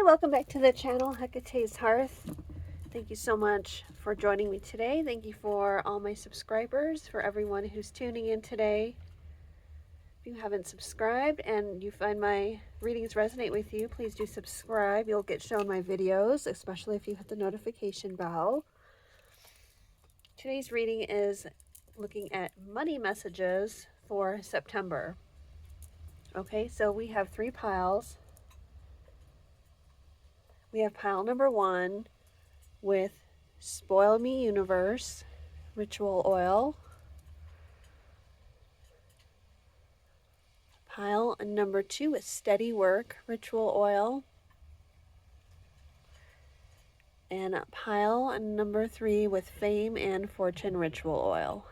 welcome back to the channel, Hecate's Hearth. Thank you so much for joining me today. Thank you for all my subscribers, for everyone who's tuning in today. If you haven't subscribed and you find my readings resonate with you, please do subscribe. You'll get shown my videos, especially if you hit the notification bell. Today's reading is looking at money messages for September. Okay, so we have 3 piles. We have pile number 1 with Spoil Me Universe, Ritual Oil. Pile number 2 with Steady Work, Ritual Oil. And pile number 3 with Fame and Fortune, Ritual Oil.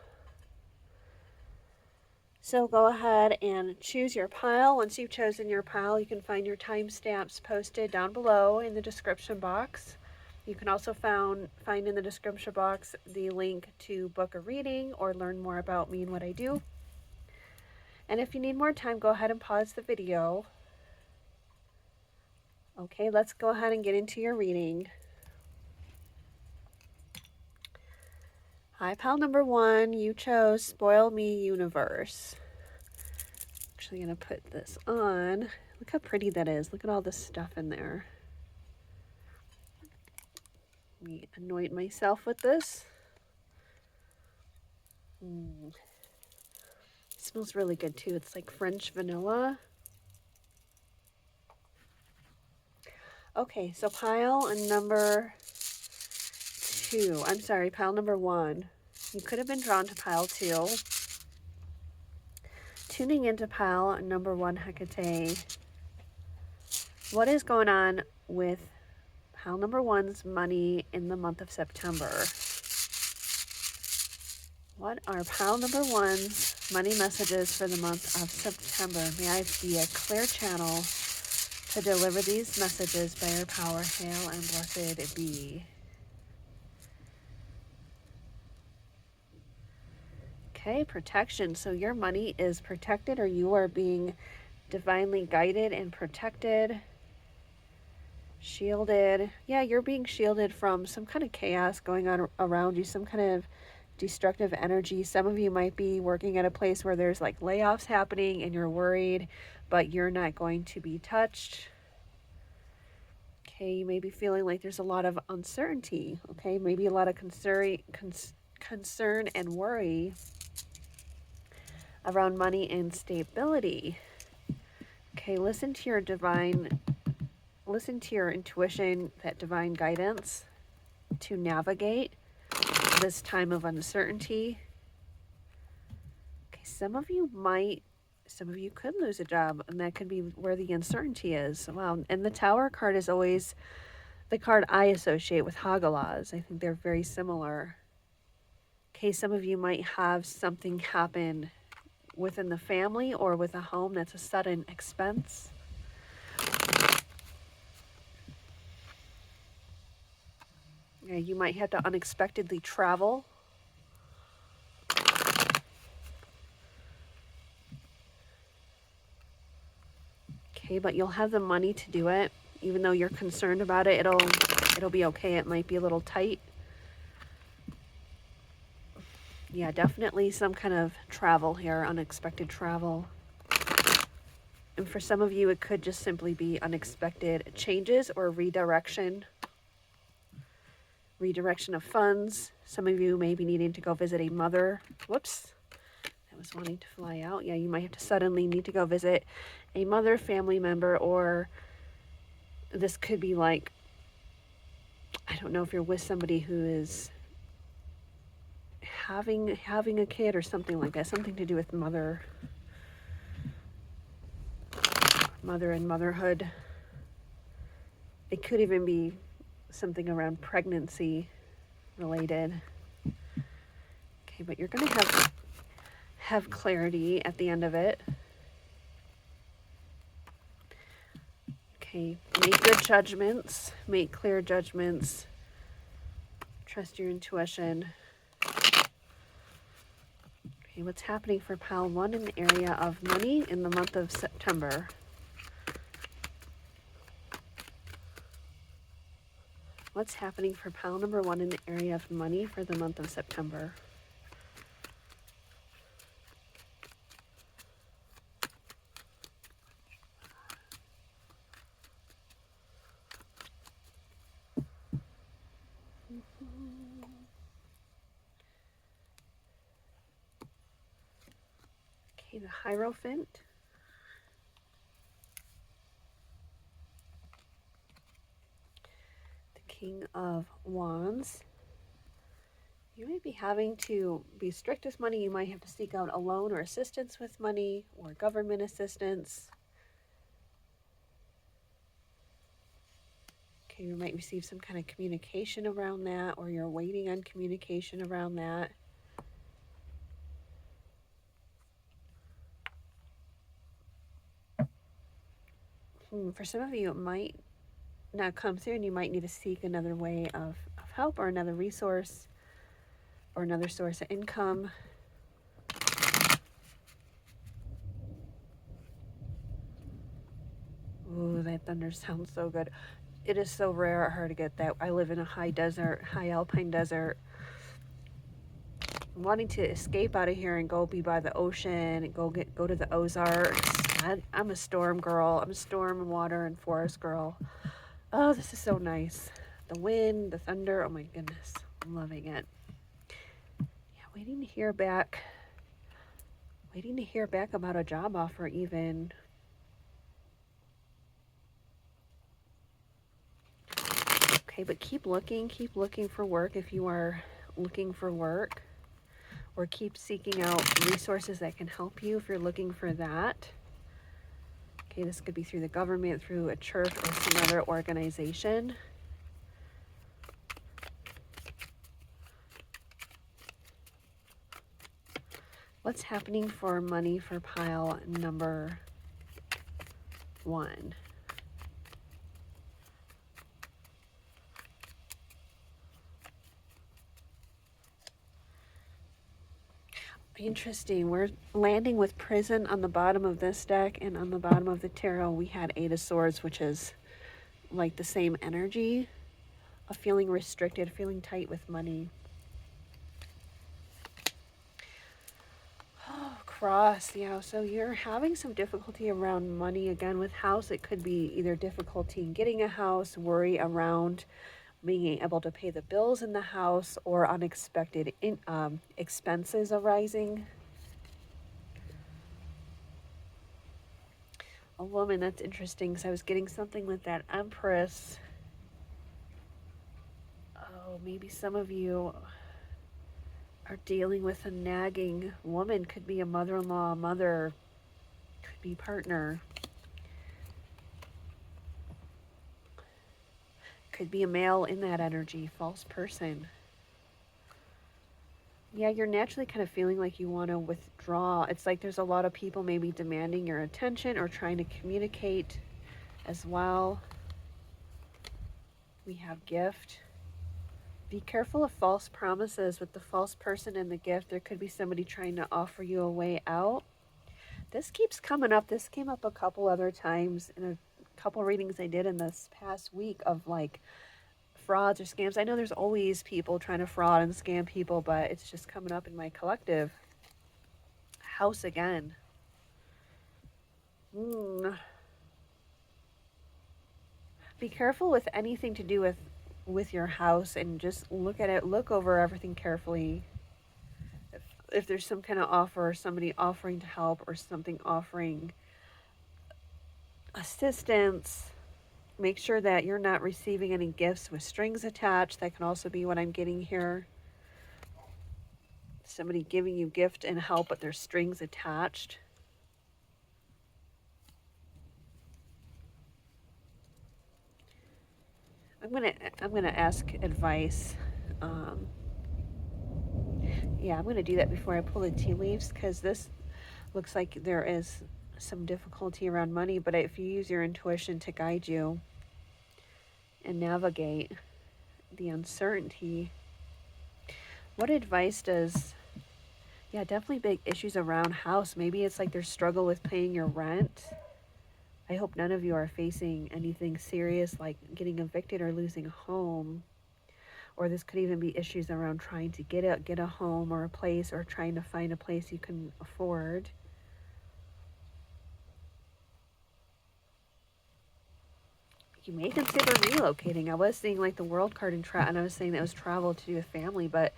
So go ahead and choose your pile. Once you've chosen your pile, you can find your timestamps posted down below in the description box. You can also find in the description box the link to book a reading or learn more about me and what I do. And if you need more time, go ahead and pause the video. Okay, let's go ahead and get into your reading. Hi, pile number 1, you chose Spoil Me Universe. Actually going to put this on. Look how pretty that is. Look at all this stuff in there. Let me anoint myself with this. It smells really good too. It's like French vanilla. Okay, so pile number 2. I'm sorry, pile number 1. You could have been drawn to pile 2. Tuning into pile number 1, Hecate. What is going on with pile number 1's money in the month of September? What are pile number 1's money messages for the month of September? May I be a clear channel to deliver these messages by your power. Hail and blessed be. Okay, protection. So your money is protected, or you are being divinely guided and protected. Shielded. Yeah, you're being shielded from some kind of chaos going on around you, some kind of destructive energy. Some of you might be working at a place where there's like layoffs happening and you're worried, but you're not going to be touched. Okay, you may be feeling like there's a lot of uncertainty. Okay, maybe a lot of concern and worry around money and stability. Okay, listen to your intuition, that divine guidance to navigate this time of uncertainty. Okay, some of you could lose a job, and that could be where the uncertainty is. Wow, and the Tower card is always the card I associate with Hagalaz. I think they're very similar. Okay, some of you might have something happen within the family or with a home that's a sudden expense. Yeah, you might have to unexpectedly travel. Okay, but you'll have the money to do it. Even though you're concerned about it, it'll be okay. It might be a little tight. Yeah, definitely some kind of travel here, unexpected travel. And for some of you, it could just simply be unexpected changes or redirection. Redirection of funds. Some of you may be needing to go visit a mother. Whoops. I was wanting to fly out. Yeah, you might have to suddenly need to go visit a mother, family member, or this could be like, I don't know if you're with somebody who is having a kid or something like that. Something to do with mother and motherhood. It could even be something around pregnancy related. Okay, but you're going to have clarity at the end of it. Okay, make good judgments, make clear judgments, trust your intuition. Okay, what's happening for pile 1 in the area of money in the month of September? What's happening for pile number 1 in the area of money for the month of September? Okay, the Hierophant. The King of Wands. You may be having to be strict with money. You might have to seek out a loan or assistance with money or government assistance. Okay, you might receive some kind of communication around that, or you're waiting on communication around that. For some of you, it might not come through, and you might need to seek another way of help or another resource or another source of income. Ooh, that thunder sounds so good. It is so rare or hard to get that. I live in a high desert, high alpine desert. I'm wanting to escape out of here and go be by the ocean and go to the Ozarks. I'm a storm girl. I'm a storm and water and forest girl. Oh, this is so nice. The wind, the thunder. Oh my goodness, I'm loving it. Yeah, waiting to hear back. Waiting to hear back about a job offer even. Okay, but keep looking for work if you are looking for work, or keep seeking out resources that can help you if you're looking for that. Okay, this could be through the government, through a church, or some other organization. What's happening for money for pile number 1? Interesting. We're landing with prison on the bottom of this deck, and on the bottom of the tarot we had 8 of Swords, which is like the same energy of feeling restricted, feeling tight with money. Oh, Cross. Yeah, so you're having some difficulty around money again with house. It could be either difficulty in getting a house, worry around being able to pay the bills in the house, or unexpected expenses arising. A woman, that's interesting, because I was getting something with that Empress. Oh, maybe some of you are dealing with a nagging woman. Could be a mother-in-law, a mother, could be partner. Could be a male in that energy, false person. Yeah, you're naturally kind of feeling like you want to withdraw. It's like there's a lot of people maybe demanding your attention or trying to communicate as well. We have gift. Be careful of false promises with the false person and the gift. There could be somebody trying to offer you a way out. This keeps coming up. This came up a couple other times in a couple readings I did in this past week of like frauds or scams. I know there's always people trying to fraud and scam people, but it's just coming up in my collective house again. Be careful with anything to do with your house, and just look at it, look over everything carefully. If there's some kind of offer, or somebody offering to help, or something offering assistance, make sure that you're not receiving any gifts with strings attached. That can also be what I'm getting here. Somebody giving you gift and help, but there's strings attached. I'm gonna ask advice. Yeah, I'm gonna do that before I pull the tea leaves, because this looks like there is some difficulty around money, but if you use your intuition to guide you and navigate the uncertainty, what advice does... Yeah, definitely big issues around house. Maybe it's like there's struggle with paying your rent. I hope none of you are facing anything serious like getting evicted or losing a home. Or this could even be issues around trying to get a home or a place, or trying to find a place you can afford. You may consider relocating. I was seeing like the world card and I was saying that was travel to do with family, but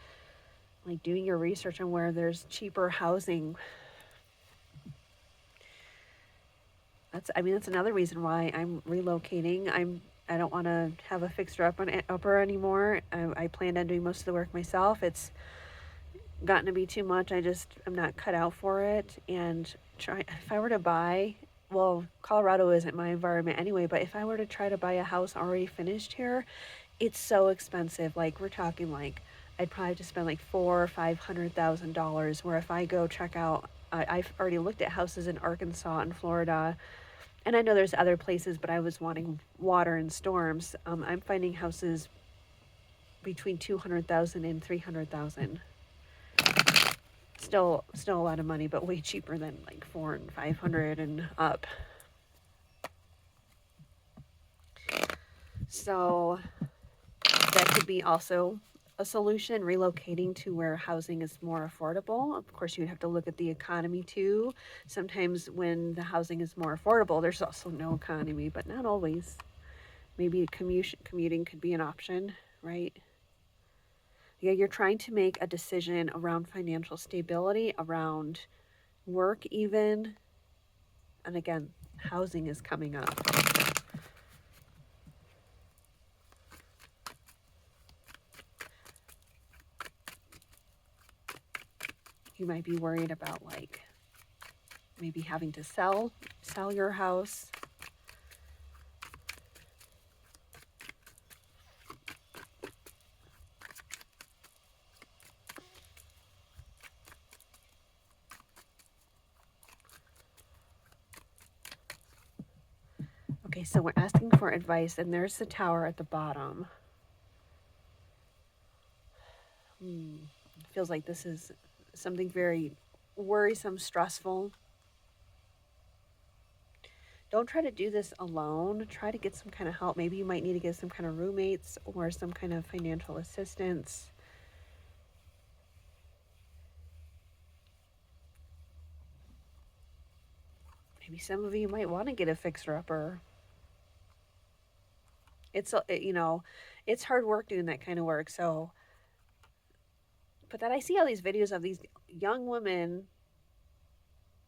like doing your research on where there's cheaper housing. That's another reason why I'm relocating. I don't want to have a fixer upper anymore. I planned on doing most of the work myself. It's gotten to be too much. I'm not cut out for it. And if I were to buy, well, Colorado isn't my environment anyway, but if I were to try to buy a house already finished here, it's so expensive. Like we're talking like I'd probably have to spend like $400,000 or $500,000. Where if I go check out, I've already looked at houses in Arkansas and Florida, and I know there's other places, but I was wanting water and storms. I'm finding houses between 200,000 and 300,000. Still a lot of money, but way cheaper than like 400 and 500 and up. So that could be also a solution, relocating to where housing is more affordable. Of course, you'd have to look at the economy too. Sometimes when the housing is more affordable, there's also no economy, but not always. Maybe commuting could be an option, right? Yeah, you're trying to make a decision around financial stability, around work even. And again, housing is coming up. You might be worried about like maybe having to sell your house. Okay, so we're asking for advice, and there's the Tower at the bottom. Feels like this is something very worrisome, stressful. Don't try to do this alone. Try to get some kind of help. Maybe you might need to get some kind of roommates or some kind of financial assistance. Maybe some of you might want to get a fixer-upper. It's it's hard work doing that kind of work. So, but then I see all these videos of these young women,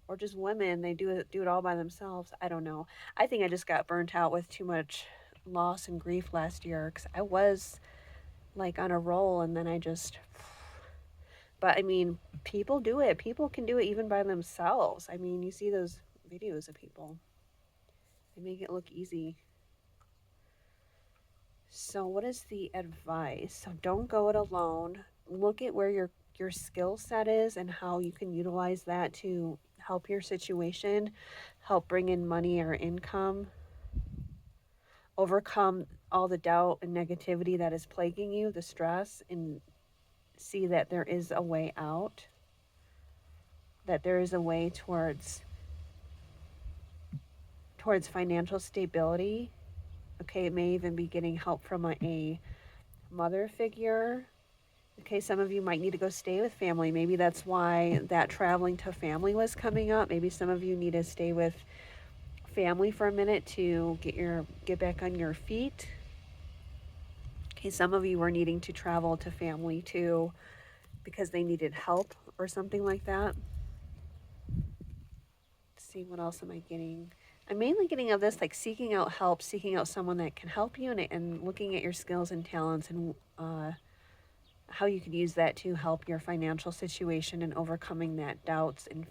or just women, they do it all by themselves. I don't know. I think I just got burnt out with too much loss and grief last year, because I was like on a roll, and then I just. But I mean, people do it. People can do it even by themselves. I mean, you see those videos of people. They make it look easy. So what is the advice? So don't go it alone. Look at where your skill set is and how you can utilize that to help your situation, help bring in money or income, overcome all the doubt and negativity that is plaguing you, the stress, and see that there is a way out, that there is a way towards financial stability. Okay, it may even be getting help from a mother figure. Okay, some of you might need to go stay with family. Maybe that's why that traveling to family was coming up. Maybe some of you need to stay with family for a minute to get back on your feet. Okay, some of you were needing to travel to family too because they needed help or something like that. Let's see, what else am I getting? I'm mainly getting of this, like seeking out help, seeking out someone that can help you, and looking at your skills and talents, and how you could use that to help your financial situation and overcoming that doubts and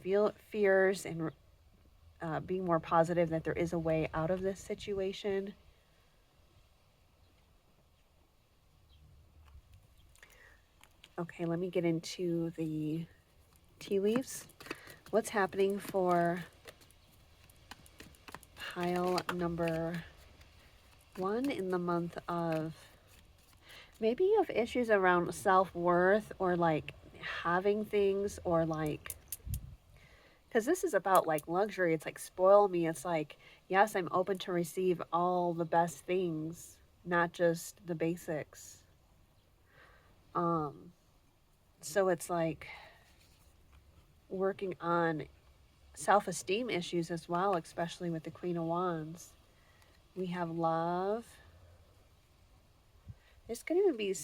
fears, and being more positive that there is a way out of this situation. Okay, let me get into the tea leaves. What's happening for pile number 1 in the month of, maybe you have issues around self-worth, or like having things, or like, Because this is about like luxury. It's like spoil me. It's like, yes, I'm open to receive all the best things, not just the basics. So it's like working on self-esteem issues as well, especially with the Queen of Wands. We have love. This could even be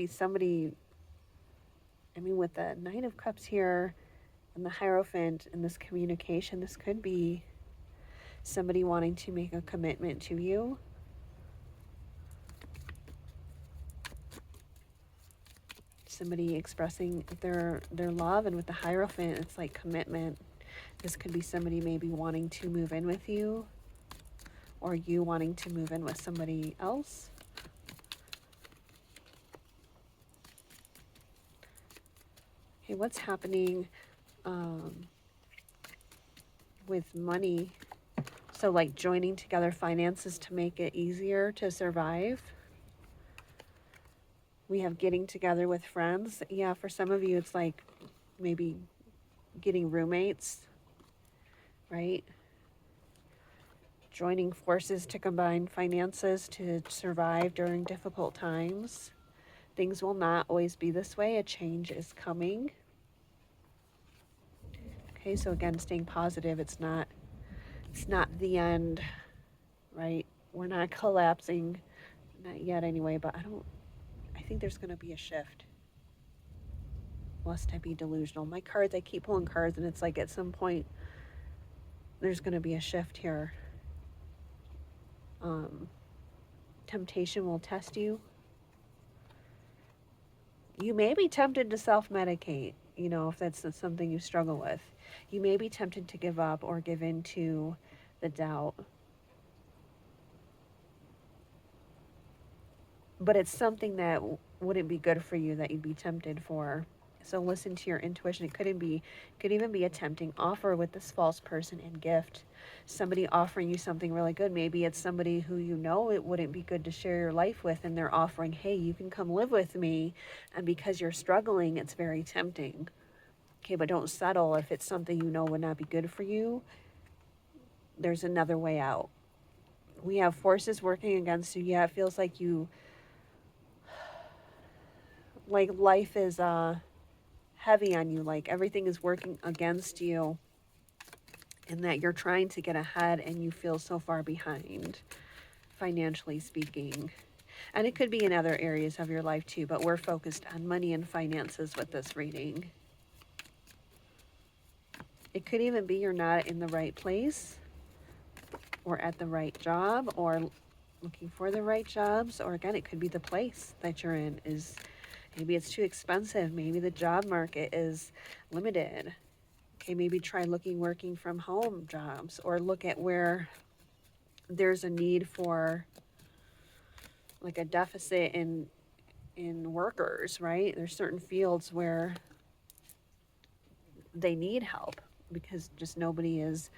somebody, I mean, with the Knight of Cups here and the Hierophant and this communication, this could be somebody wanting to make a commitment to you. Somebody expressing their love, and with the Hierophant, it's like commitment. This could be somebody maybe wanting to move in with you, or you wanting to move in with somebody else. Okay, what's happening with money? So like joining together finances to make it easier to survive. We have getting together with friends. Yeah, for some of you, it's like maybe getting roommates, right? Joining forces to combine finances to survive during difficult times. Things will not always be this way. A change is coming. Okay, so again, staying positive. It's not the end, right? We're not collapsing, not yet anyway, but I think there's going to be a shift. Lest I be delusional. My cards, I keep pulling cards, and it's like at some point there's going to be a shift here. Temptation will test you. You may be tempted to self-medicate, if that's something you struggle with. You may be tempted to give up or give in to the doubt. But it's something that wouldn't be good for you that you'd be tempted for. So listen to your intuition. It could even be a tempting offer with this false person and gift. Somebody offering you something really good. Maybe it's somebody who it wouldn't be good to share your life with, and they're offering, hey, you can come live with me. And because you're struggling, it's very tempting. Okay, but don't settle if it's something would not be good for you. There's another way out. We have forces working against you. Yeah, it feels like life is heavy on you, like everything is working against you, and that you're trying to get ahead and you feel so far behind, financially speaking. And it could be in other areas of your life too, but we're focused on money and finances with this reading. It could even be you're not in the right place or at the right job or looking for the right jobs, or again, it could be the place that you're in is maybe it's too expensive. Maybe the job market is limited. Okay, maybe try working from home jobs, or look at where there's a need for like a deficit in workers, right? There's certain fields where they need help because just nobody is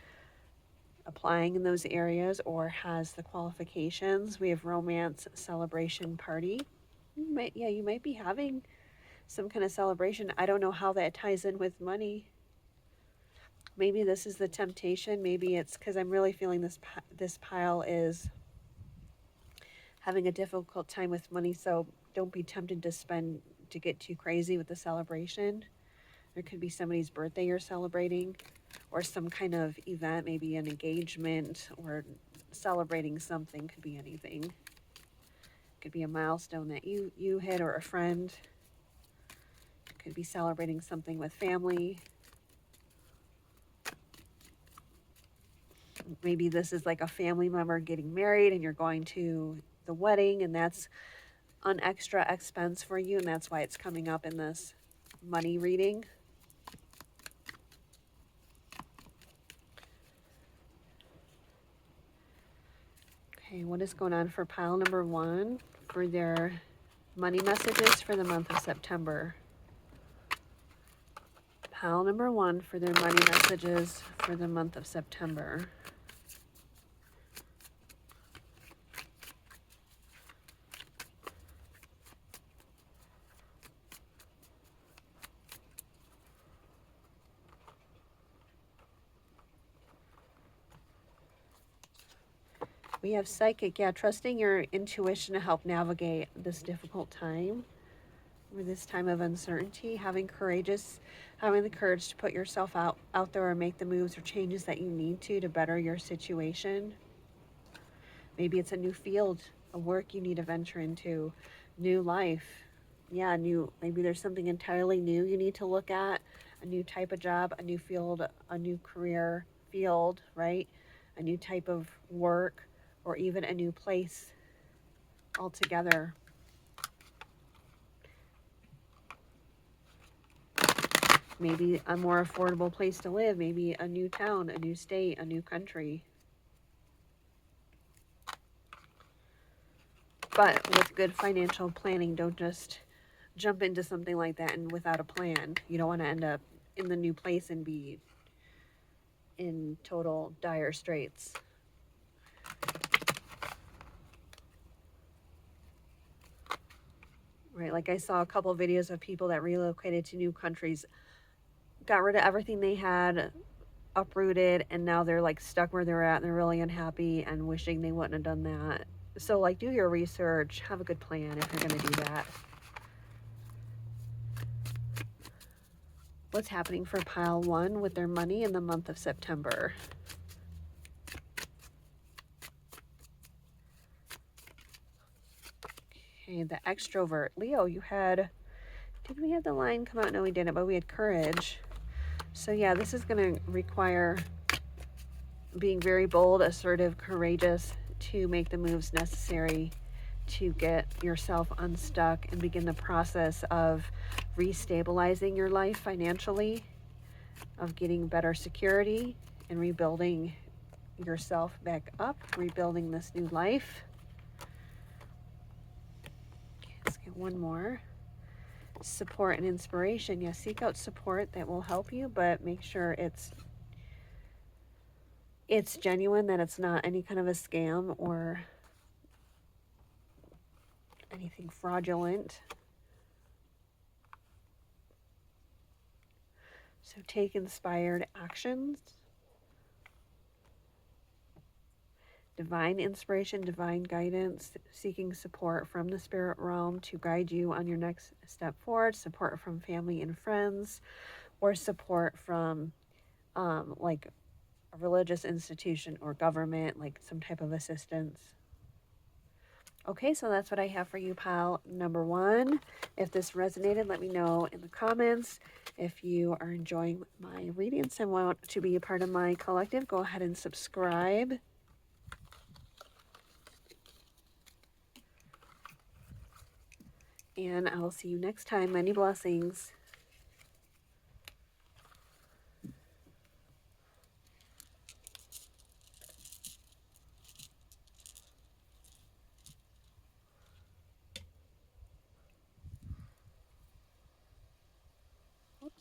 applying in those areas or has the qualifications. We have romance, celebration, party. You might be having some kind of celebration. I don't know how that ties in with money. Maybe this is the temptation. Maybe it's because I'm really feeling this pile is having a difficult time with money. So don't be tempted to get too crazy with the celebration. There could be somebody's birthday you're celebrating, or some kind of event, maybe an engagement or celebrating something. Could be anything. Could be a milestone that you hit, or a friend. Could be celebrating something with family. Maybe this is like a family member getting married and you're going to the wedding, and that's an extra expense for you, and that's why it's coming up in this money reading. Okay, what is going on for pile number 1 for their money messages for the month of September? Pile number 1 for their money messages for the month of September. We have psychic. Yeah, trusting your intuition to help navigate this difficult time, or this time of uncertainty. Having the courage to put yourself out there or make the moves or changes that you need to better your situation. Maybe it's a new field of work you need to venture into, new life. Yeah, maybe there's something entirely new you need to look at, a new type of job, a new field, a new career field, right? A new type of work, or even a new place altogether. Maybe a more affordable place to live, maybe a new town, a new state, a new country. But with good financial planning, don't just jump into something like that and without a plan. You don't want to end up in the new place and be in total dire straits. Right, like I saw a couple videos of people that relocated to new countries, got rid of everything they had, uprooted, and now they're like stuck where they're at and they're really unhappy and wishing they wouldn't have done that. So like, do your research, have a good plan if you're going to do that. What's happening for pile 1 with their money in the month of September? Okay, the extrovert. Leo, did we have the line come out? No, we didn't, but we had courage. So yeah, this is going to require being very bold, assertive, courageous to make the moves necessary to get yourself unstuck and begin the process of restabilizing your life financially, of getting better security and rebuilding yourself back up, rebuilding this new life. Okay, let's get one more. Support and inspiration. Yes, seek out support that will help you, but make sure it's genuine, that it's not any kind of a scam or anything fraudulent. So take inspired actions. Divine inspiration, divine guidance, seeking support from the spirit realm to guide you on your next step forward, support from family and friends, or support from like a religious institution or government, like some type of assistance. Okay, so that's what I have for you, pile number 1. If this resonated, let me know in the comments. If you are enjoying my readings and want to be a part of my collective, go ahead and subscribe. And I will see you next time. Many blessings. Oops.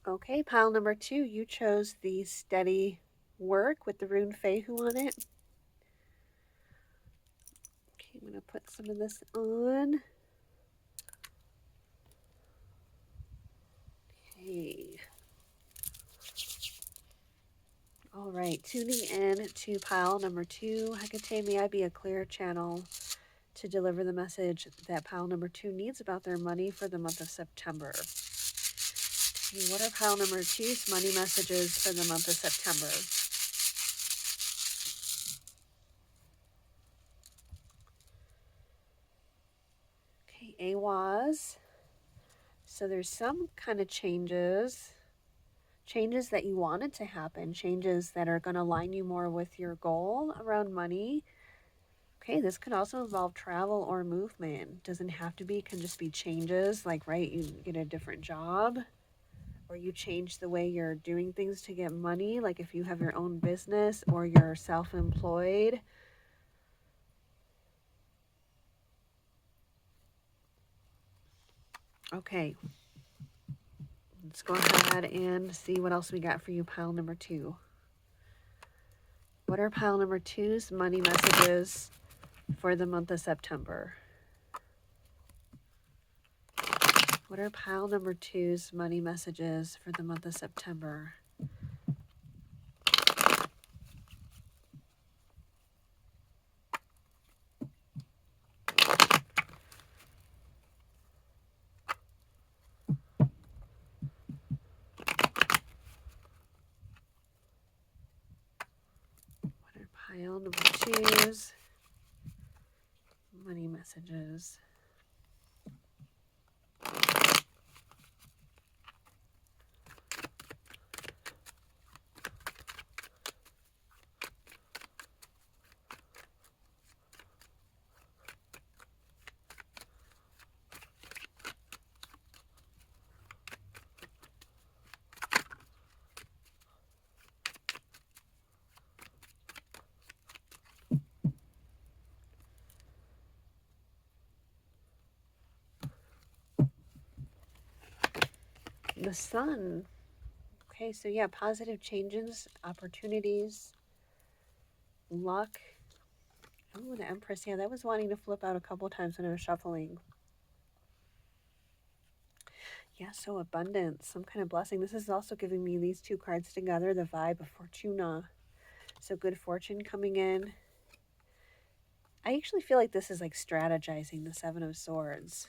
Okay, pile number 2, you chose the steady work with the rune Fehu on it. Okay, I'm going to put some of this on. Okay. All right, tuning in to pile number 2. Hecate, may I be a clear channel to deliver the message that pile number 2 needs about their money for the month of September. Okay, what are pile number 2's money messages for the month of September? Okay, Awaz. So there's some kind of changes that you wanted to happen, changes that are going to align you more with your goal around money. Okay, this could also involve travel or movement. Doesn't have to be, can just be changes, like, right, you get a different job. or you change the way you're doing things to get money, like if you have your own business or you're self-employed. Okay, let's go ahead and see what else we got for you, pile number 2. What are pile number 2's money messages for the month of September? What are pile number 2's money messages for the month of September? What are pile number 2's money messages? The Sun. Okay, so yeah, positive changes, opportunities, luck. Oh, the Empress. Yeah, that was wanting to flip out a couple times when I was shuffling. Yeah, so abundance, some kind of blessing. This is also giving me these 2 cards together, the vibe of Fortuna. So good fortune coming in. I actually feel like this is like strategizing, the 7 of Swords.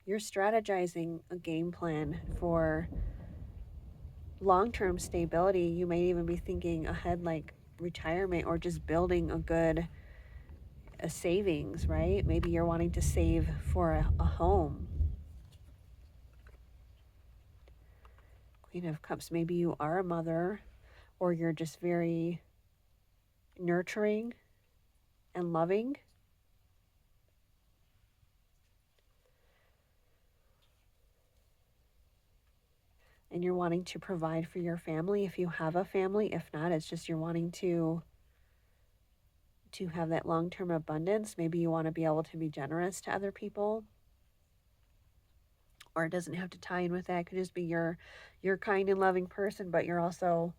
You're strategizing a game plan for long-term stability. You may even be thinking ahead, like retirement, or just building a savings, right? Maybe you're wanting to save for a home. Queen of Cups, maybe you are a mother, or you're just very nurturing and loving. And you're wanting to provide for your family if you have a family. If not, it's just you're wanting to have that long-term abundance. Maybe you want to be able to be generous to other people. Or it doesn't have to tie in with that. It could just be you're kind and loving person, but you're also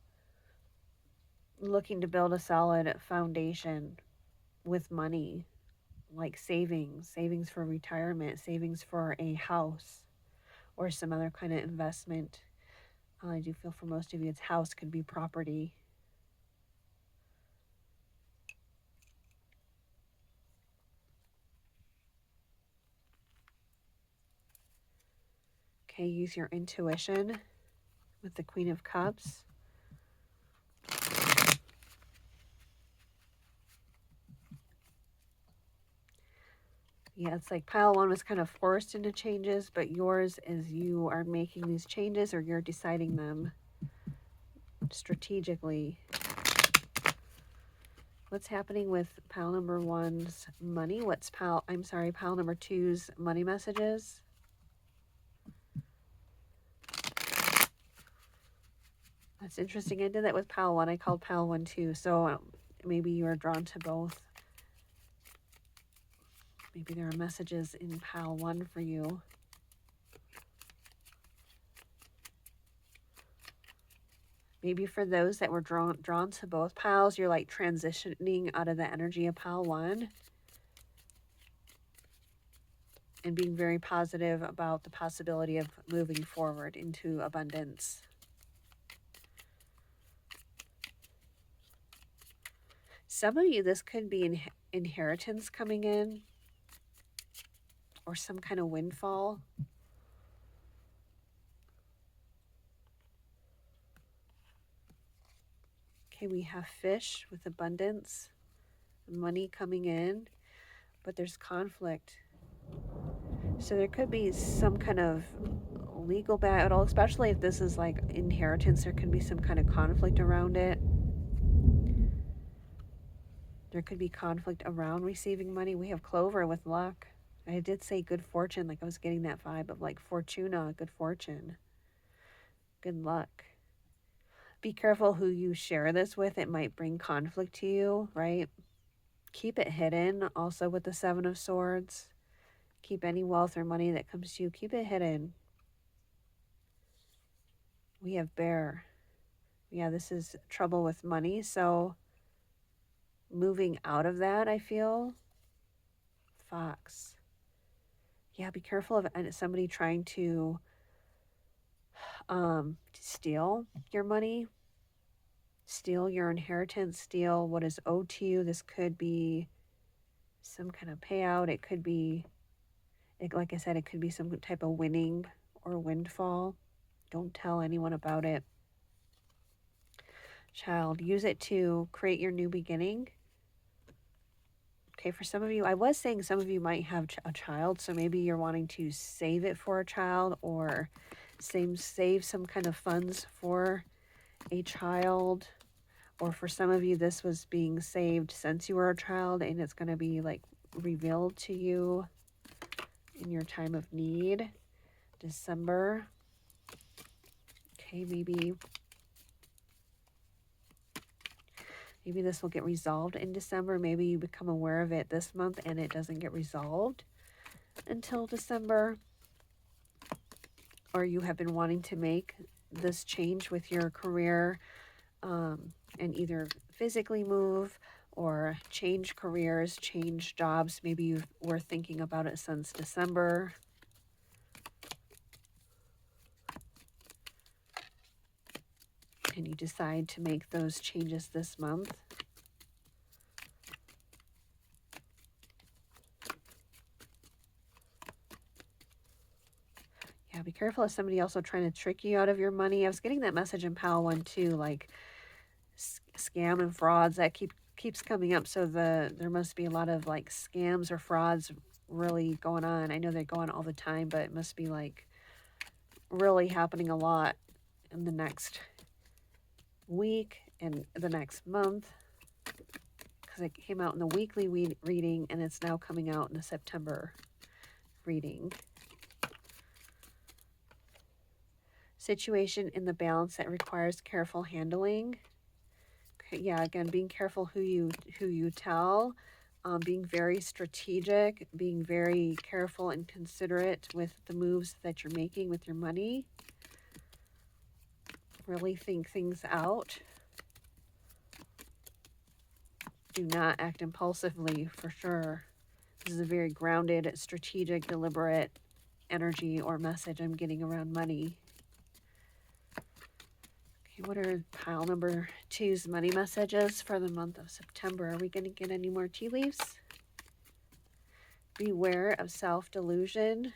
looking to build a solid foundation with money, like savings for retirement, savings for a house, or some other kind of investment. I do feel for most of you, it's house, could be property. Okay, use your intuition with the Queen of Cups. Yeah, it's like pile 1 was kind of forced into changes, but yours is you are making these changes, or you're deciding them strategically. What's happening with pile number 1's money? What's pile number 2's money messages? That's interesting. I did that with pile 1. I called pile 1 too. So maybe you are drawn to both. Maybe there are messages in pile 1 for you. Maybe for those that were drawn to both piles, you're like transitioning out of the energy of pile 1 and being very positive about the possibility of moving forward into abundance. Some of you, this could be inheritance coming in, or some kind of windfall. Okay, we have fish with abundance, money coming in, but there's conflict. So there could be some kind of legal battle, especially if this is like inheritance. There could be some kind of conflict around it. There could be conflict around receiving money. We have Clover with luck. I did say good fortune, like I was getting that vibe of like Fortuna, good fortune Good luck. Be careful who you share this with. It might bring conflict to you, right? Keep it hidden. Also with the Seven of Swords. Keep any wealth or money that comes to you. Keep it hidden. We have Bear. Yeah, this is trouble with money. So moving out of that, I feel. Fox. Yeah, be careful of somebody trying to steal your money, steal your inheritance, steal what is owed to you. This could be some kind of payout. It could be, like I said, it could be some type of winning or windfall. Don't tell anyone about it. Child, use it to create your new beginning. Okay, for some of you, I was saying some of you might have a child, so maybe you're wanting to save it for a child or save some kind of funds for a child. Or for some of you, this was being saved since you were a child and it's going to be like revealed to you in your time of need. December. Okay, maybe this will get resolved in December. Maybe you become aware of it this month and it doesn't get resolved until December. Or you have been wanting to make this change with your career and either physically move or change careers, change jobs. Maybe you were thinking about it since December. And you decide to make those changes this month. Yeah, be careful of somebody also trying to trick you out of your money. I was getting that message in Pal 1 too, like scam and frauds that keeps coming up. So there must be a lot of like scams or frauds really going on. I know they go on all the time, but it must be like really happening a lot in the next week and the next month, because it came out in the weekly reading and it's now coming out in the September reading. Situation in the balance that requires careful handling. Okay, yeah, again, being careful who you tell, being very strategic, being very careful and considerate with the moves that you're making with your money. Really think things out. Do not act impulsively, for sure. This is a very grounded, strategic, deliberate energy or message I'm getting around money. Okay, what are pile number 2's money messages for the month of September? Are we going to get any more tea leaves? Beware of self-delusion.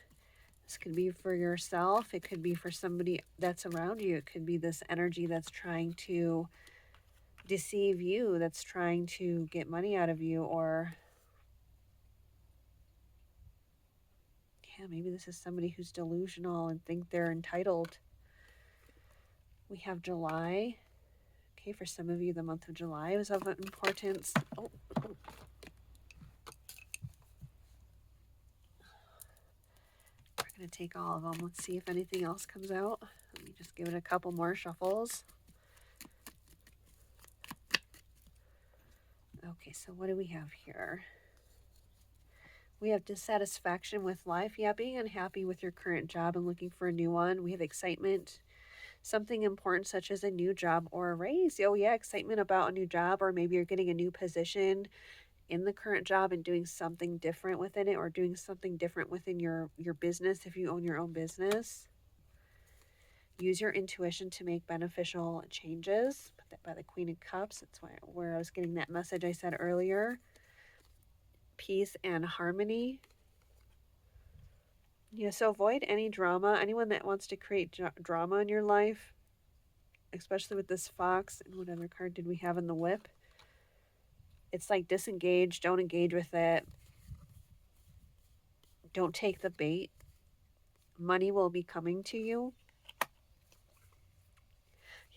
This could be for yourself. It could be for somebody that's around you. It could be this energy that's trying to deceive you, that's trying to get money out of you, or yeah, maybe this is somebody who's delusional and think they're entitled. We have July. Okay, for some of you, the month of July was of importance. Oh. We're going to take all of them. Let's see if anything else comes out. Let me just give it a couple more shuffles. Okay, so what do we have here? We have dissatisfaction with life. Yeah, being unhappy with your current job and looking for a new one. We have excitement. Something important such as a new job or a raise. Oh yeah, excitement about a new job, or maybe you're getting a new position in the current job and doing something different within it, or doing something different within your business if you own your own business. Use your intuition to make beneficial changes. Put that by the Queen of Cups. That's where I was getting that message I said earlier. Peace and harmony. Yeah, so avoid any drama. Anyone that wants to create drama in your life, especially with this fox. And what other card did we have in the whip? It's like disengage. Don't engage with it. Don't take the bait. Money will be coming to you.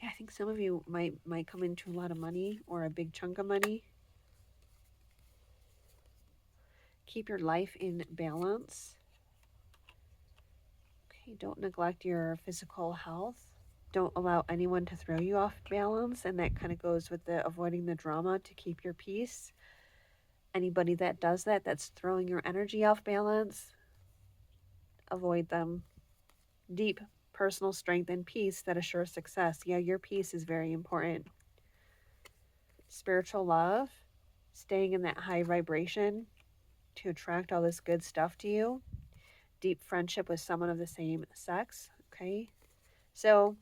Yeah, I think some of you might come into a lot of money or a big chunk of money. Keep your life in balance. Okay, don't neglect your physical health. Don't allow anyone to throw you off balance, and that kind of goes with the avoiding the drama to keep your peace. Anybody that does that, that's throwing your energy off balance, avoid them. Deep personal strength and peace that assures success. Yeah, your peace is very important. Spiritual love, staying in that high vibration to attract all this good stuff to you. Deep friendship with someone of the same sex. Okay, so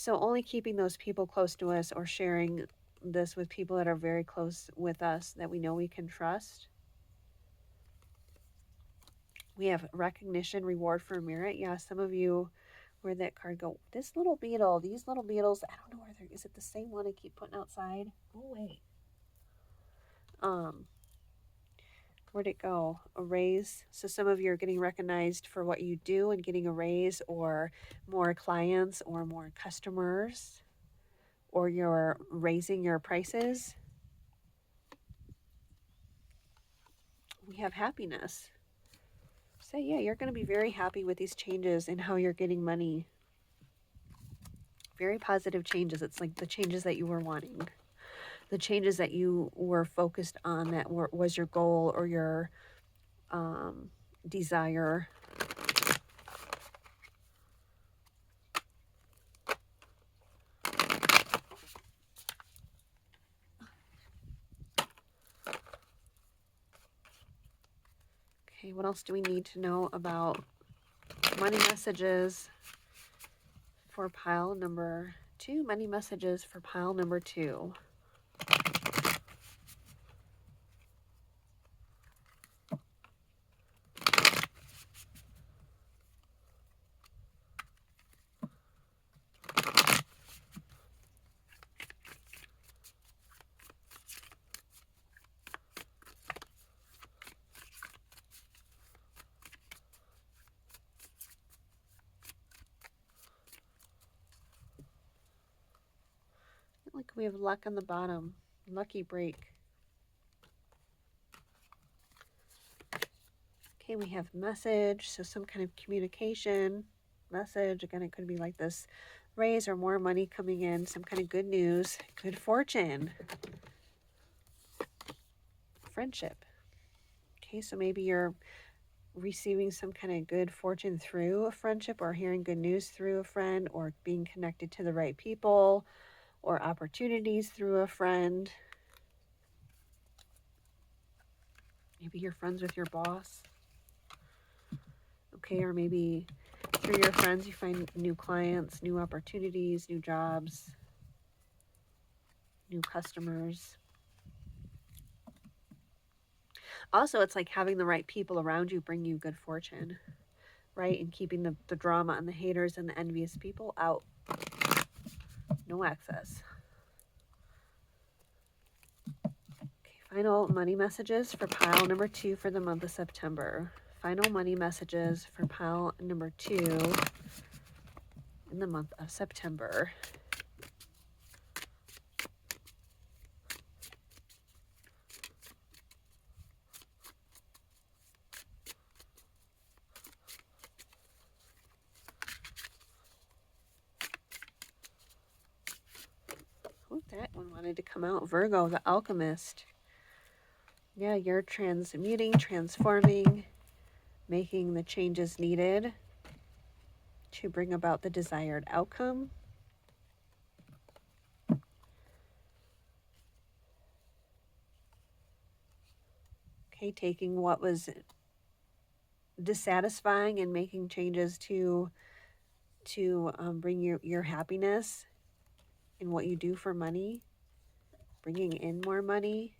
only keeping those people close to us or sharing this with people that are very close with us that we know we can trust. We have recognition, reward for merit. Yeah, some of you, where'd that card go? This little beetle, these little beetles, I don't know where they're, is it the same one I keep putting outside? Oh, wait. Where'd it go? A raise. So some of you are getting recognized for what you do and getting a raise, or more clients or more customers, or you're raising your prices. We have happiness. So yeah, you're going to be very happy with these changes in how you're getting money. Very positive changes. It's like the changes that you were wanting, the changes that you were focused on, that was your goal or your desire. Okay, what else do we need to know about money messages for pile number 2? Money messages for pile number 2. Look, we have luck on the bottom. Lucky break. Okay, we have message, so some kind of communication. Message, again, it could be like this raise or more money coming in, some kind of good news, good fortune. Friendship. Okay, so maybe you're receiving some kind of good fortune through a friendship, or hearing good news through a friend, or being connected to the right people, or opportunities through a friend. Maybe you're friends with your boss. Okay, or maybe through your friends you find new clients, new opportunities, new jobs, new customers. Also, it's like having the right people around you bring you good fortune, right? And keeping the drama and the haters and the envious people out. No access. Okay, final money messages for pile number 2 for the month of September. Final money messages for pile number 2 in the month of September. Oh, that one wanted to come out. Virgo, the alchemist. Yeah, you're transmuting, transforming, making the changes needed to bring about the desired outcome. Okay, taking what was dissatisfying and making changes to bring your happiness in what you do for money, bringing in more money.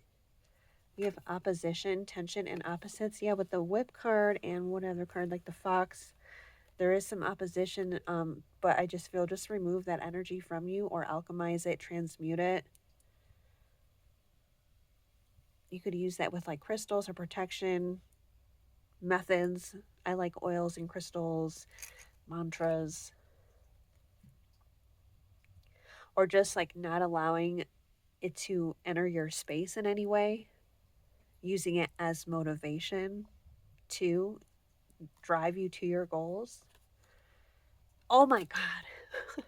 We have opposition, tension, and opposites. Yeah, with the whip card and what other card, like the fox, there is some opposition, but I just feel just remove that energy from you, or alchemize it, transmute it. You could use that with like crystals or protection methods. I like oils and crystals, mantras, or just like not allowing it to enter your space in any way, using it as motivation to drive you to your goals. Oh my God.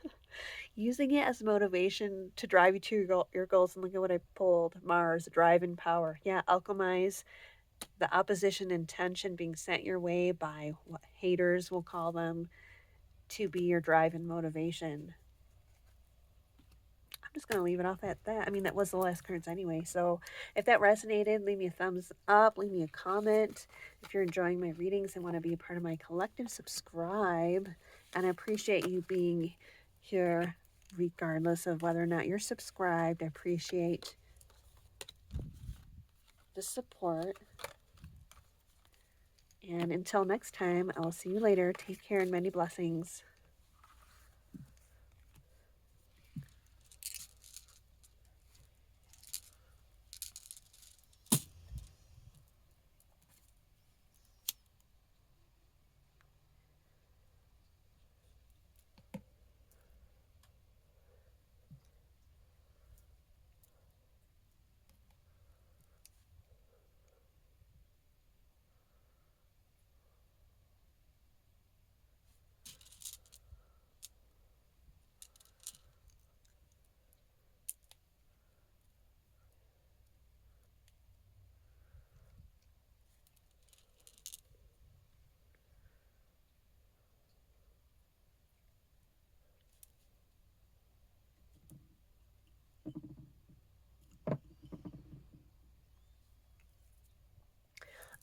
Using it as motivation to drive you to your goals. And look at what I pulled. Mars, drive and power. Yeah, alchemize the opposition and tension being sent your way by what haters will call them to be your drive and motivation. I'm just going to leave it off at that. I mean, that was the last cards anyway. So if that resonated, leave me a thumbs up, leave me a comment. If you're enjoying my readings and want to be a part of my collective, subscribe. And I appreciate you being here regardless of whether or not you're subscribed. I appreciate the support. And until next time, I will see you later. Take care and many blessings.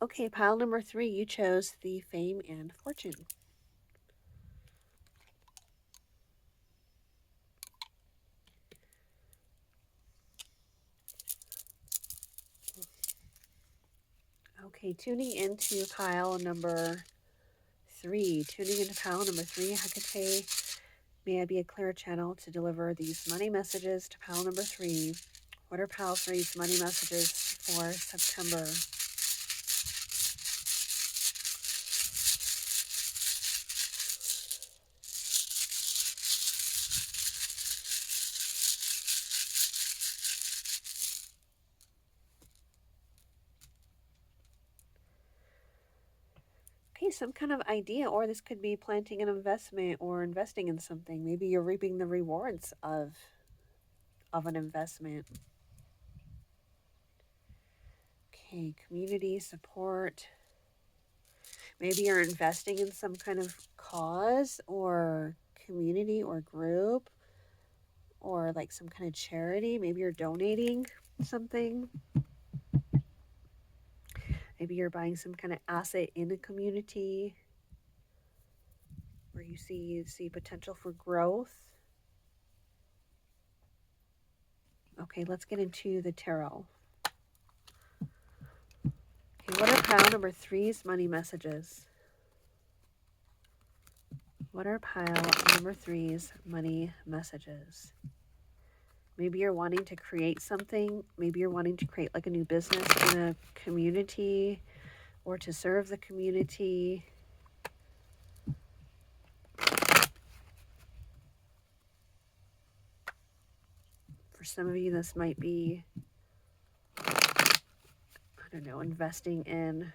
Okay, pile number 3, you chose the fame and fortune. Okay, tuning into pile number 3. Tuning into pile number 3, Hecate, may I be a clear channel to deliver these money messages to pile number 3. What are pile 3's money messages for September? Okay, some kind of idea, or this could be planting an investment or investing in something. Maybe you're reaping the rewards of an investment. Okay, community support. Maybe you're investing in some kind of cause or community or group or like some kind of charity. Maybe you're donating something. Maybe you're buying some kind of asset in a community where you see potential for growth. Okay, let's get into the tarot. Okay, what are pile number 3's money messages? What are pile number 3's money messages? Maybe you're wanting to create something. Maybe you're wanting to create like a new business in a community or to serve the community. For some of you, this might be, I don't know, investing in,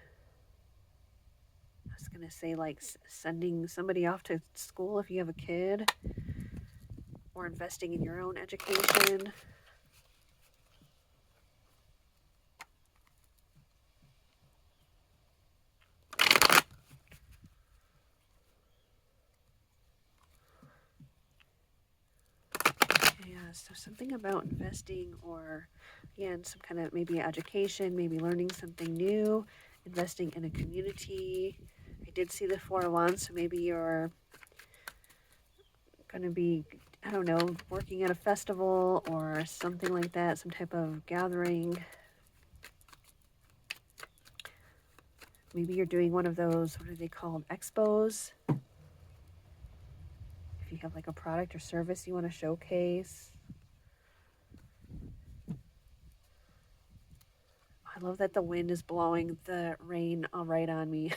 I was going to say like sending somebody off to school if you have a kid, or investing in your own education. Yeah, so something about investing or, again, some kind of maybe education, maybe learning something new, investing in a community. I did see the 4 of Wands, so maybe you're going to be, I don't know, working at a festival or something like that, some type of gathering. Maybe you're doing one of those, what are they called, expos? If you have like a product or service you want to showcase. I love that the wind is blowing the rain right on me.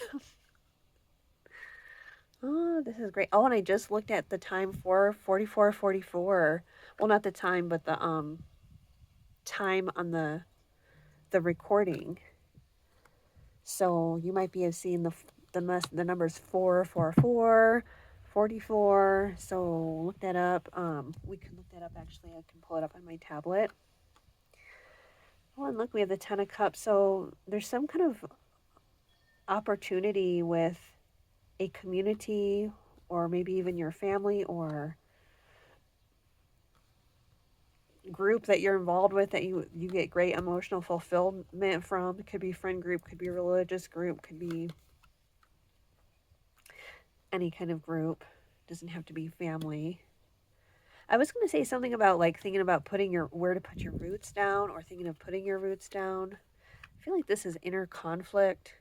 Oh, this is great. Oh, and I just looked at the time for 44:44. Well, not the time, but the time on the recording. So you might be seeing the number's 444, 44. So look that up. We can look that up actually. I can pull it up on my tablet. Oh, and look, we have the 10 of Cups. So there's some kind of opportunity with a community or maybe even your family or group that you're involved with that you get great emotional fulfillment from. It could be friend group, could be a religious group, could be any kind of group. It doesn't have to be family. I was going to say something about like thinking about putting where to put your roots down or thinking of putting your roots down. I feel like this is inner conflict.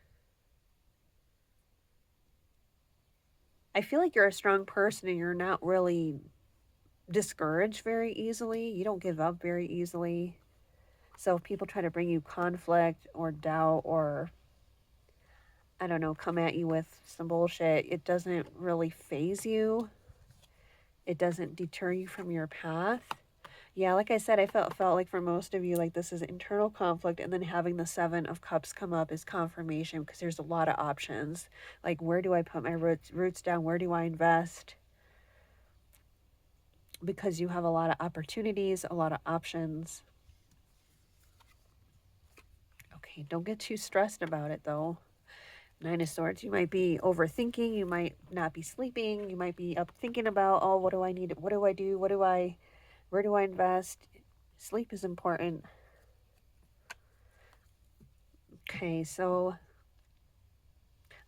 I feel like you're a strong person and you're not really discouraged very easily. You don't give up very easily. So if people try to bring you conflict or doubt or, I don't know, come at you with some bullshit, it doesn't really phase you. It doesn't deter you from your path. Yeah, like I said, I felt like for most of you, like this is internal conflict, and then having the 7 of Cups come up is confirmation because there's a lot of options. Like, where do I put my roots down? Where do I invest? Because you have a lot of opportunities, a lot of options. Okay, don't get too stressed about it though. 9 of Swords, you might be overthinking, you might not be sleeping, you might be up thinking about, oh, what do I need? What do I do? Where do I invest? Sleep is important. Okay, so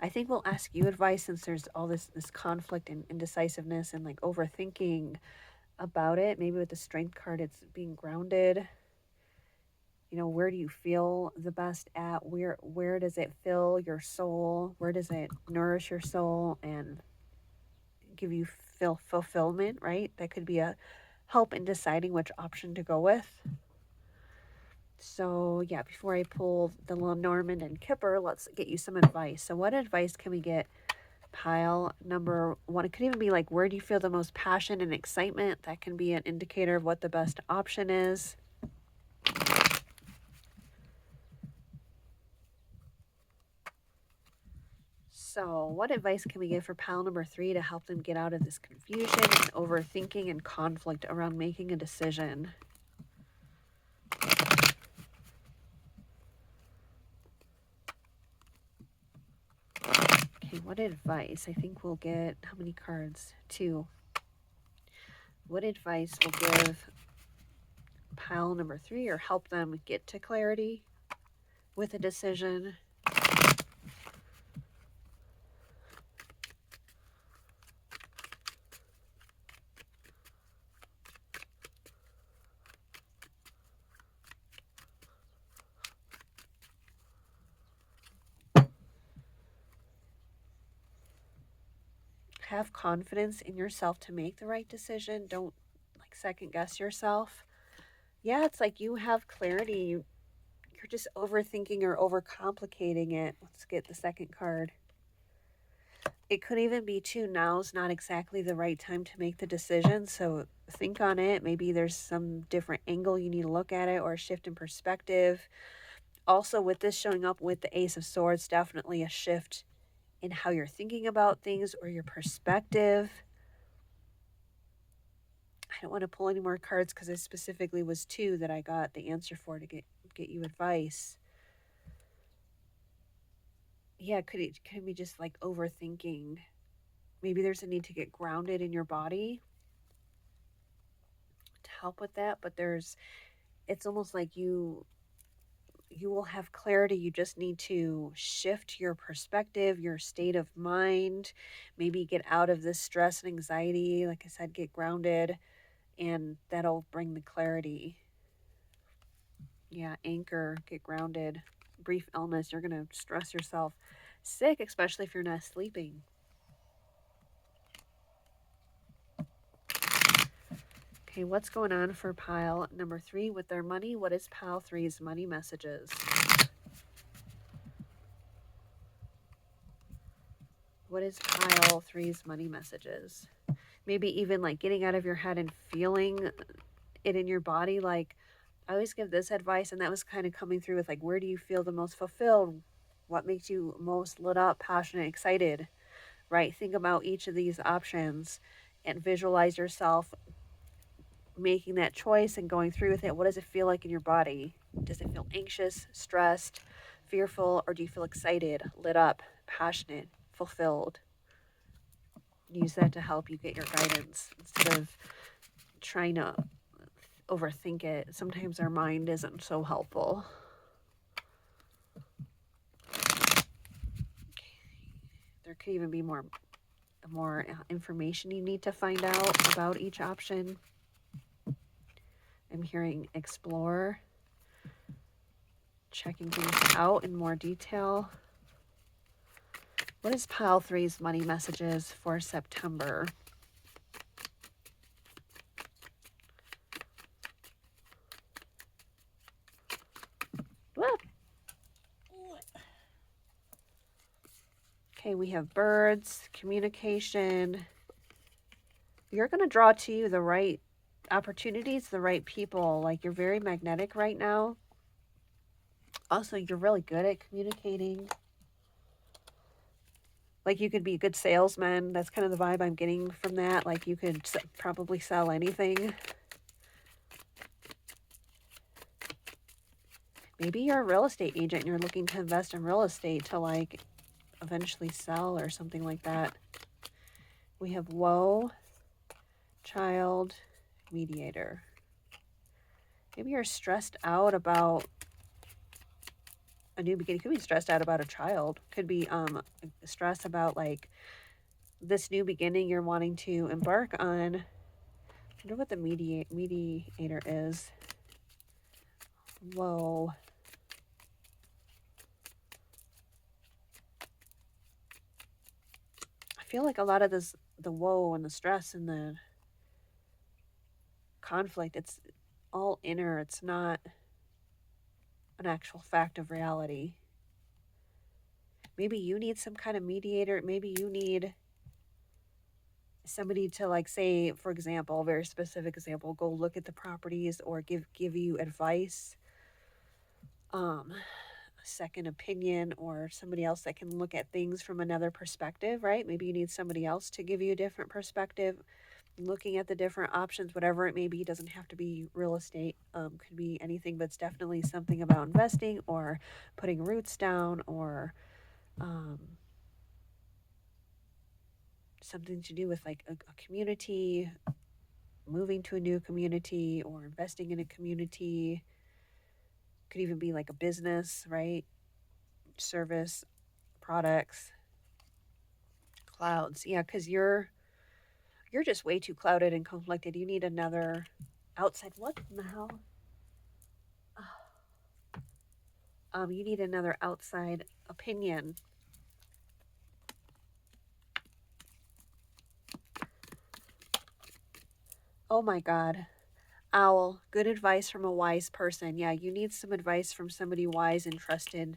I think we'll ask you advice since there's all this conflict and indecisiveness and like overthinking about it. Maybe with the Strength card, it's being grounded. You know, where do you feel the best at? Where does it fill your soul? Where does it nourish your soul and give you fulfillment, right? That could be a help in deciding which option to go with. So yeah, before I pull the Lenormand and Kipper, let's get you some advice. So what advice can we get pile number 1? It could even be like, where do you feel the most passion and excitement? That can be an indicator of what the best option is. So what advice can we give for pile number 3 to help them get out of this confusion and overthinking and conflict around making a decision? Okay, what advice? I think we'll get, how many cards? 2. What advice will give pile number 3 or help them get to clarity with a decision? Have confidence in yourself to make the right decision. Don't like second guess yourself. Yeah, it's like you have clarity. You're just overthinking or overcomplicating it. Let's get the second card. It could even be too, now's not exactly the right time to make the decision. So think on it. Maybe there's some different angle you need to look at it or a shift in perspective. Also, with this showing up with the Ace of Swords, definitely a shift in how you're thinking about things or your perspective. I don't want to pull any more cards because it specifically was 2 that I got the answer for to get you advice. Yeah, could it be just like overthinking? Maybe there's a need to get grounded in your body to help with that, but it's almost like you will have clarity. You just need to shift your perspective, your state of mind, maybe get out of this stress and anxiety. Like I said, get grounded, and that'll bring the clarity. Yeah, anchor, get grounded. Brief illness, you're going to stress yourself sick, especially if you're not sleeping. Okay, what's going on for pile number 3 with their money? What is pile 3's money messages? What is pile 3's money messages? Maybe even like getting out of your head and feeling it in your body. Like, I always give this advice, and that was kind of coming through with like, where do you feel the most fulfilled? What makes you most lit up, passionate, excited, right? Think about each of these options and visualize yourself making that choice and going through with it. What does it feel like in your body? Does it feel anxious, stressed, fearful, or do you feel excited, lit up, passionate, fulfilled? Use that to help you get your guidance instead of trying to overthink it. Sometimes our mind isn't so helpful. There could even be more information you need to find out about each option. I'm hearing explore, checking things out in more detail. What is pile 3's money messages for September? Whoop. Okay, we have birds, communication. You're going to draw to you the right opportunities, the right people. Like, you're very magnetic right now. Also, you're really good at communicating. Like, you could be a good salesman. That's kind of the vibe I'm getting from that. Like, you could probably sell anything. Maybe you're a real estate agent and you're looking to invest in real estate to, like, eventually sell or something like that. We have woe, child, mediator. Maybe you're stressed out about a new beginning. Could be stressed out about a child. Could be stress about, like, this new beginning you're wanting to embark on. I wonder what the mediator is. Whoa. I feel like a lot of this, the woe and the stress and the conflict, it's all inner. It's not an actual fact of reality. Maybe you need some kind of mediator. Maybe you need somebody to, like, say, for example, a very specific example, go look at the properties or give you advice, a second opinion, or somebody else that can look at things from another perspective, right? Maybe you need somebody else to give you a different perspective, looking at the different options, whatever it may be. It doesn't have to be real estate, could be anything, but it's definitely something about investing or putting roots down, or something to do with, like, a community, moving to a new community or investing in a community. Could even be like a business, right? Service, products, clouds. Yeah, because you're just way too clouded and conflicted. You need another outside. What in the hell? You need another outside opinion. Oh my God. Owl, good advice from a wise person. Yeah, you need some advice from somebody wise and trusted.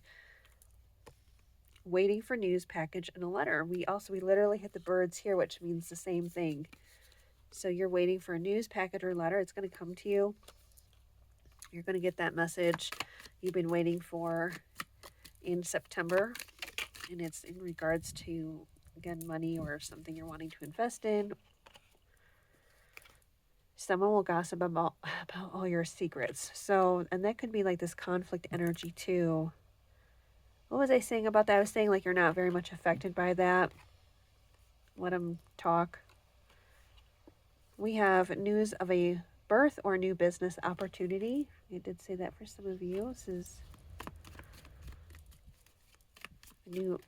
Waiting for news package and a letter. We literally hit the birds here, which means the same thing. So you're waiting for a news package or letter. It's going to come to you. You're going to get that message you've been waiting for in September. And it's in regards to, again, money or something you're wanting to invest in. Someone will gossip about all your secrets. So, and that could be like this conflict energy too. What was I saying about that? I was saying, like, you're not very much affected by that. Let them talk. We have news of a birth or new business opportunity. I did say that for some of you. This is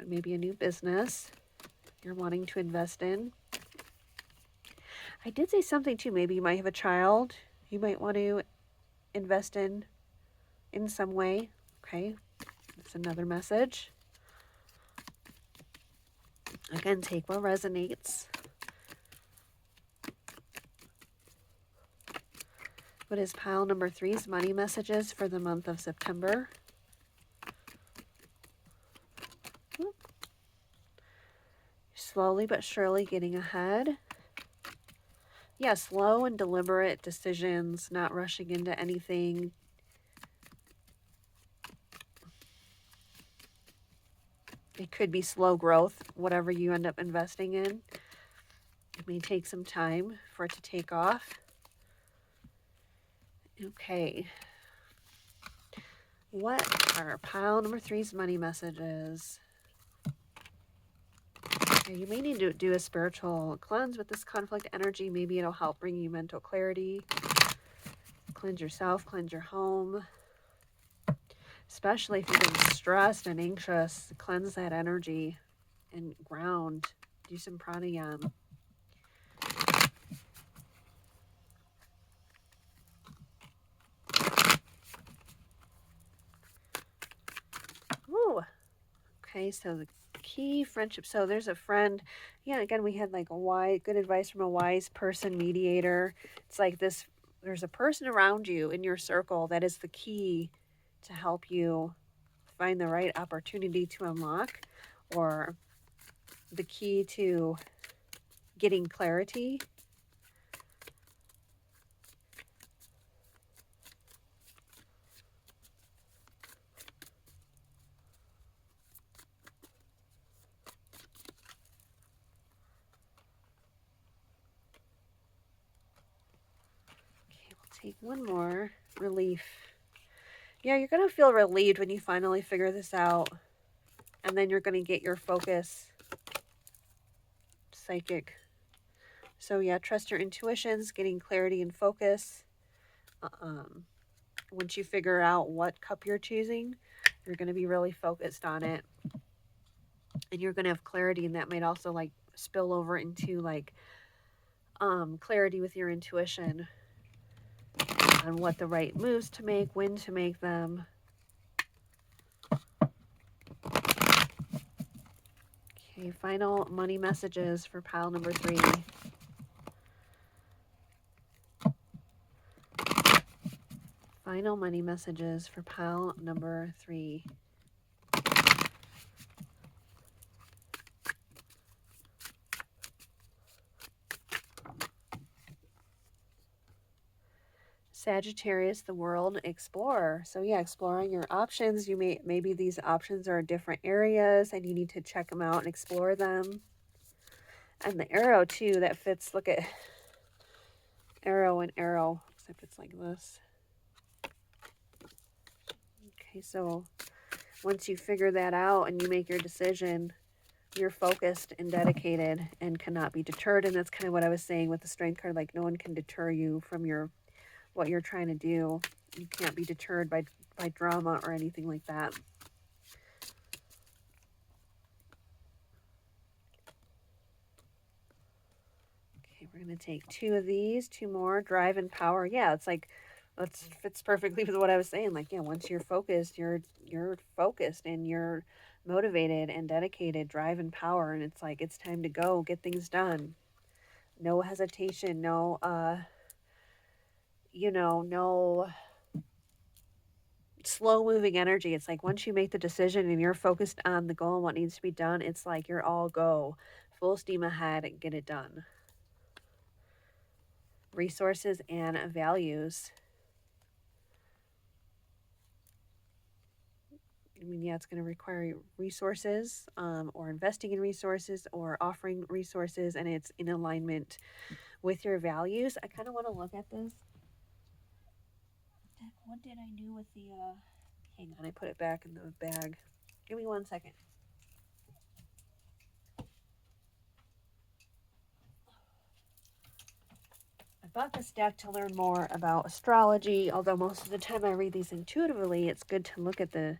maybe a new business you're wanting to invest in. I did say something too. Maybe you might have a child you might want to invest in some way. Okay, that's another message. Again, take what resonates. What is pile number 3's money messages for the month of September? Slowly but surely getting ahead. Yeah, slow and deliberate decisions, not rushing into anything. It could be slow growth, whatever you end up investing in. It may take some time for it to take off. Okay. What are pile number 3's money messages? Okay, you may need to do a spiritual cleanse with this conflict energy. Maybe it'll help bring you mental clarity. Cleanse yourself, cleanse your home. Especially if you've been stressed and anxious, cleanse that energy and ground. Do some pranayama. Ooh. Okay, so the key friendship. So there's a friend. Yeah, again, we had like good advice from a wise person, mediator. It's like this, there's a person around you in your circle that is the key to help you find the right opportunity to unlock, or the key to getting clarity. Okay, we'll take one more. Relief. Yeah, you're going to feel relieved when you finally figure this out. And then you're going to get your focus. Psychic. So yeah, trust your intuitions, getting clarity and focus. Once you figure out what cup you're choosing, you're going to be really focused on it. And you're going to have clarity, and that might also like spill over into like clarity with your intuition on what the right moves to make, when to make them. Okay, final money messages for pile number 3. Final money messages for pile number 3. Sagittarius, the world explorer. So yeah, exploring your options. Maybe these options are different areas and you need to check them out and explore them. And the arrow too, that fits. Look at arrow and arrow, except it's like this. Okay, so once you figure that out and you make your decision, you're focused and dedicated and cannot be deterred. And that's kind of what I was saying with the strength card. Like no one can deter you from what you're trying to do. You can't be deterred by drama or anything like that. Okay, we're going to take 2 of these, 2 more. Drive and power. Yeah, it's like, that fits perfectly with what I was saying. Like, yeah, once you're focused, you're focused and you're motivated and dedicated. Drive and power. And it's like, it's time to go, get things done. No hesitation, no no slow moving energy. It's like once you make the decision and you're focused on the goal and what needs to be done, it's like you're all go, full steam ahead and get it done. Resources and values. I mean, yeah, it's going to require resources, or investing in resources or offering resources, and it's in alignment with your values. I kind of want to look at this. What did I do with the, hang on, I put it back in the bag. Give me 1 second. I bought this deck to learn more about astrology, although most of the time I read these intuitively. It's good to look at the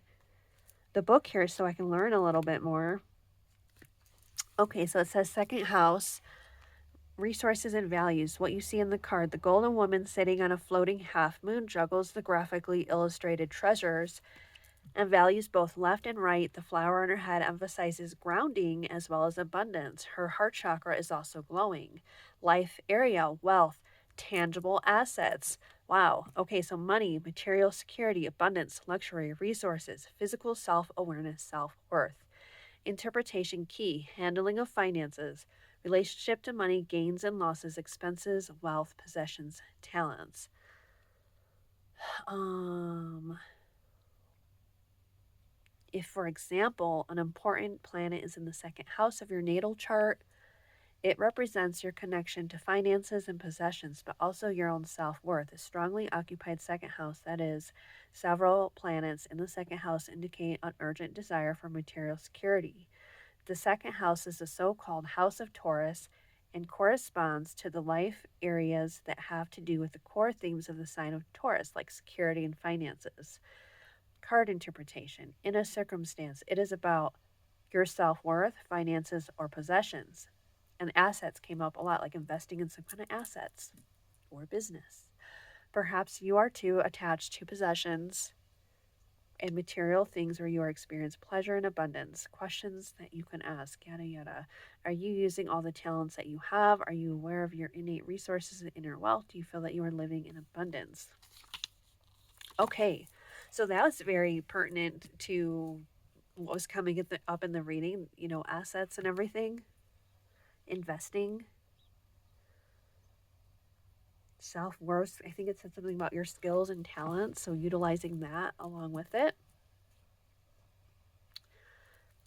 book here so I can learn a little bit more. Okay, so it says second house, resources and values. What you see in the card, the golden woman sitting on a floating half moon juggles the graphically illustrated treasures and values both left and right. The flower on her head emphasizes grounding as well as abundance. Her heart chakra is also glowing. Life area, wealth, tangible assets. Wow. Okay, so money, material security, abundance, luxury, resources, physical self-awareness, self-worth. Interpretation key, handling of finances, relationship to money, gains and losses, expenses, wealth, possessions, talents. If, for example, an important planet is in the second house of your natal chart, it represents your connection to finances and possessions, but also your own self-worth. A strongly occupied second house, that is, several planets in the second house, indicate an urgent desire for material security. The second house is the so-called house of Taurus and corresponds to the life areas that have to do with the core themes of the sign of Taurus, like security and finances. Card interpretation. In a circumstance, it is about your self-worth, finances, or possessions. And assets came up a lot, like investing in some kind of assets or business. Perhaps you are too attached to possessions and material things where you are experiencing pleasure and abundance. Questions that you can ask, yada yada. Are you using all the talents that you have? Are you aware of your innate resources and inner wealth? Do you feel that you are living in abundance? Okay, so that was very pertinent to what was coming up in the reading, assets and everything, investing, self-worth. I think it said something about your skills and talents, so utilizing that along with it.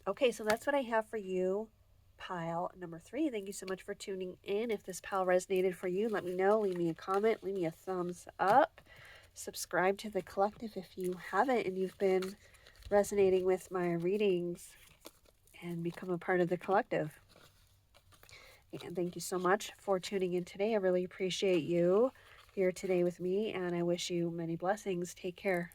Okay, so that's what I have for you, pile number 3. Thank you so much for tuning in. If this pile resonated for you, let me know. Leave me a comment. Leave me a thumbs up. Subscribe to the collective if you haven't and you've been resonating with my readings, and become a part of the collective. And thank you so much for tuning in today. I really appreciate you here today with me, and I wish you many blessings. Take care.